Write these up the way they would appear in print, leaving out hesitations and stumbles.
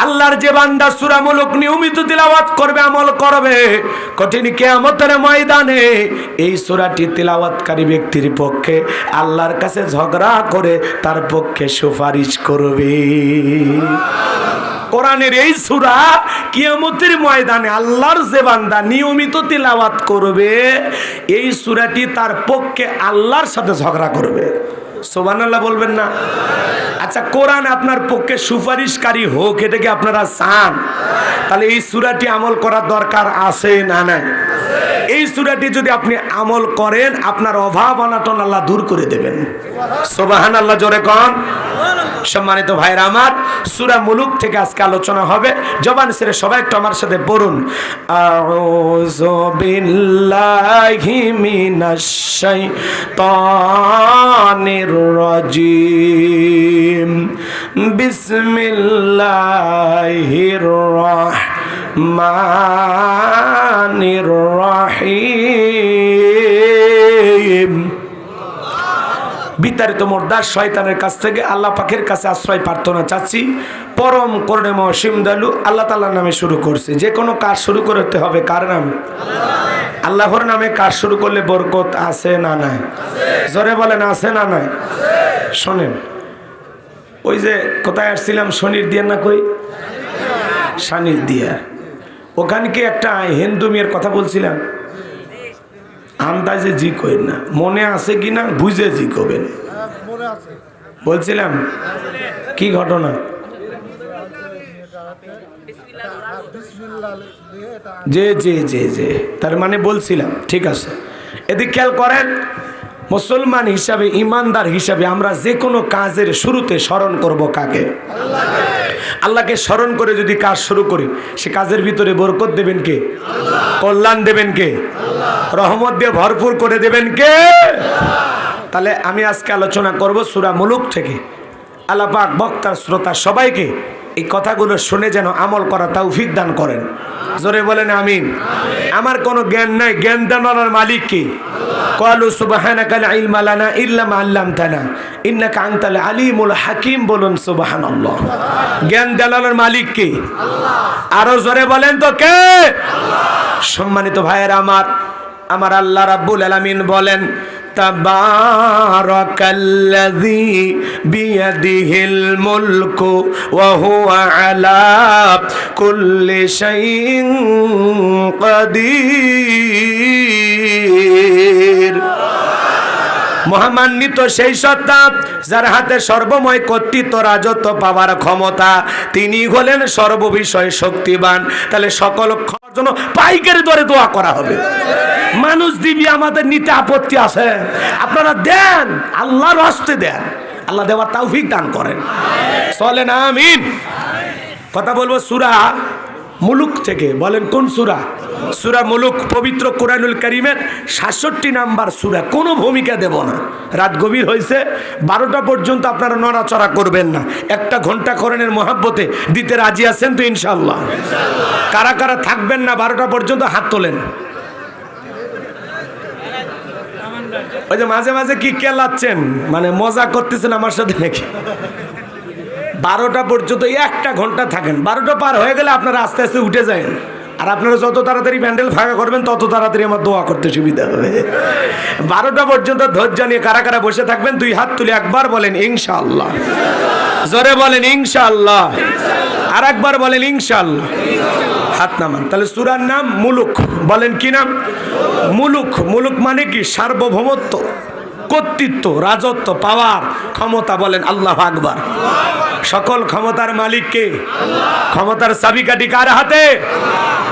আল্লাহর যে বান্দা সূরা মুলুক নিয়মিত তিলাওয়াত করবে, আমল করবে, কঠিন কিয়ামতের ময়দানে এই সূরাটি তিলাওয়াতকারী ব্যক্তির পক্ষে আল্লাহর কাছে ঝগড়া করে তার পক্ষে সুপারিশ করবে। কোরআনের এই সূরা কিয়ামতের ময়দানে আল্লাহর যে বান্দা নিয়মিত তিলাওয়াত করবে, এই সূরাটি তার পক্ষে আল্লাহর সাথে ঝগড়া করবে। সুবহানাল্লাহ বলবেন না? আচ্ছা, কোরআন আপনার পক্ষে সুপারিশকারী হোক, এটা কি আপনারা চান? তাহলে এই সূরাটি আমল করার দরকার আছে না নাই? এই সূরাটি যদি আপনি আমল করেন, আপনার অভাব অনাটন আল্লাহ দূর করে দেবেন। সুবহানাল্লাহ জোরে কোন। সম্মানিত ভাইরা আমার, সূরা মুলুক থেকে আজকে আলোচনা হবে। জবান ছেড়ে সবাই একটু আমার সাথে পড়ুন, আউযু বিল্লাহি মিনাশ শাইতানির রাজিম, বিসমিল্লাহির রাহমানির রাহিম। বিতাড়িত মোর্দার শয়তানের কাছ থেকে আল্লাহ পাকের কাছে আশ্রয় প্রার্থনা চাচ্ছি। পরম করুণাময় অসীম দয়ালু আল্লাহ তাআলার নামে শুরু করছি। যে কোনো কাজ শুরু করতে হবে কার নামে? আল্লাহর নামে কাজ শুরু করলে বরকত আছে না নাই? জোরে বলেন আছে না নাই? শোনেন, ওই যে কোথায় আসছিলাম, শনির দিয়া না কই শানির দিয়া, ওখানে কি একটা হিন্দু মেয়ের কথা বলছিলাম? আন্দাজে জি কইন না, মনে আছে কি না বুঝে জি করবেন। বলছিলাম কি ঘটনা? যে যে যে যে তার মানে বলছিলাম, ঠিক আছে। এদিক খেয়াল করেন, মুসলমান হিসাবে, ইমানদার হিসাবে আমরা যে কোনো কাজের শুরুতে স্মরণ করব কাকে? আল্লাহকে স্মরণ করে যদি কাজ শুরু করি, সে কাজের ভিতরে বরকত দেবেন কে? কল্যাণ দেবেন কে? রহমত দিয়ে ভরপুর করে দেবেন কে? তাহলে আমি আজকে আলোচনা করব সূরা মুলুক থেকে। আল্লাহ পাক বক্তার শ্রোতা সবাইকে এই কথাগুলো শুনে যেন আমল করা তৌফিক দান করেন। জোরে বলেন আমিন। আমার কোনো জ্ঞান নাই, জ্ঞান দেওয়ার মালিক কে? ক্বালু সুবহানাকা লা ইলমা লানা ইল্লা মা আল্লামতানা ইন্নাকা আনতাল আলিমুল হাকিম। বলুন সুবহানাল্লাহ। জ্ঞান দেওয়ার মালিক কে? আরো জোরে বলেন তো কে? সম্মানিত ভাইয়েরা আমার, আমার আল্লাহ রাব্বুল আলামিন বলেন, তাবারাকাল্লাযী বিয়াদিহিল মুলকু ওয়া হুয়া আলা কুল্লি শাইইন কাদির। মহামান্বিত সেই সত্তা যার হাতে সর্বময় কর্তৃত্ব, রাজত্ব পাওয়ার ক্ষমতা, তিনি হলেন সর্ববিষয়ে শক্তিবান। তাহলে সকল জন্য পাইকারি দরে দোয়া করা হবে। মানুষ দিবি, আমাদের নিতে আপত্তি আছে, আপনারা দেন, আল্লাহর হস্তে দেন, আল্লাহ দেওয়ার তৌফিক দান করেন। চলেন আমিন। কথা বলবো সূরা মুলুক থেকে। বলেন কোন সূরা? সূরা মুলুক পবিত্র কোরআনুল কারীমের ৬৭ নাম্বার সূরা। কোনো ভূমিকা দেব না। রাত গভীর হয়েছে, 12টা পর্যন্ত আপনারা নড়াচড়া করবেন না। 1 ঘন্টা কোরআনের মহব্বতে দিতে রাজি আছেন তো ইনশাআল্লাহ? কারা কারা থাকবেন না 12টা পর্যন্ত হাত তোলেন। ওই যে মাঝে মাঝে কি কেলাচ্ছেন, মানে মজা করতেছেন আমার সাথে নাকি? 12টা পর্যন্ত 1 ঘন্টা থাকেন। 12টা পার হয়ে গেলে আপনারা আস্তে আস্তে উঠে যায়। আর আপনারা যত তাড়াতাড়ি প্যান্ডেল ফাঁকা করবেন তত তাড়াতাড়ি আমার দোয়া করতে সুবিধা হবে। 12টা পর্যন্ত ধৈর্য নিয়ে কারা কারা বসে থাকবেন 2 হাত তুলে একবার বলেন ইনশাআল্লাহ। জোরে বলেন ইনশাআল্লাহ। আর একবার বলেন ইনশাআল্লাহ। হাত নামান। তাহলে সূরার নাম মুলুক। বলেন কি নাম? মুলুক। মুলুক মানে কি? সার্বভৌমত্ব, কর্তৃত্ব, রাজত্ব, পাওয়ার, ক্ষমতা। বলেন আল্লাহু আকবার। সকল ক্ষমতার মালিক কে? ক্ষমতার চাবিকাঠি কার হাতে?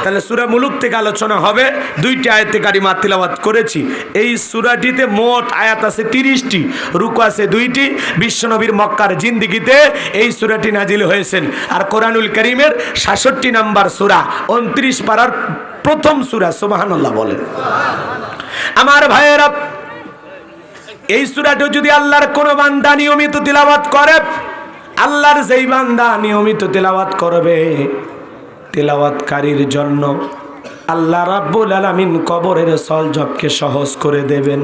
তাহলে সূরা মুলুক থেকে আলোচনা হবে। 2টি আয়াতে কারিমা তিলাওয়াত করেছি। এই সূরাটিতে মোট আয়াত আছে 30টি, রুকু আছে 2টি। বিশ্বনবীর মক্কার জিন্দেগিতে এই সূরাটি নাজিল হয়েছেন। আর কোরআনুল কারীমের ৬৭ নাম্বার সূরা, 29 পারার প্রথম সূরা। সুবহানাল্লাহ বলেন। আমার ভাইয়েরা, এই সূরাটি যদি আল্লাহর কোনো বান্দা নিয়মিত তিলাওয়াত করে, আল্লাহর যেই বান্দা নিয়মিত তিলাওয়াত করবে, তিলাওয়াতকারীর জন্য আল্লাহ রাব্বুল আলামিন কবরের সলজবকে সহজ করে দেবেন।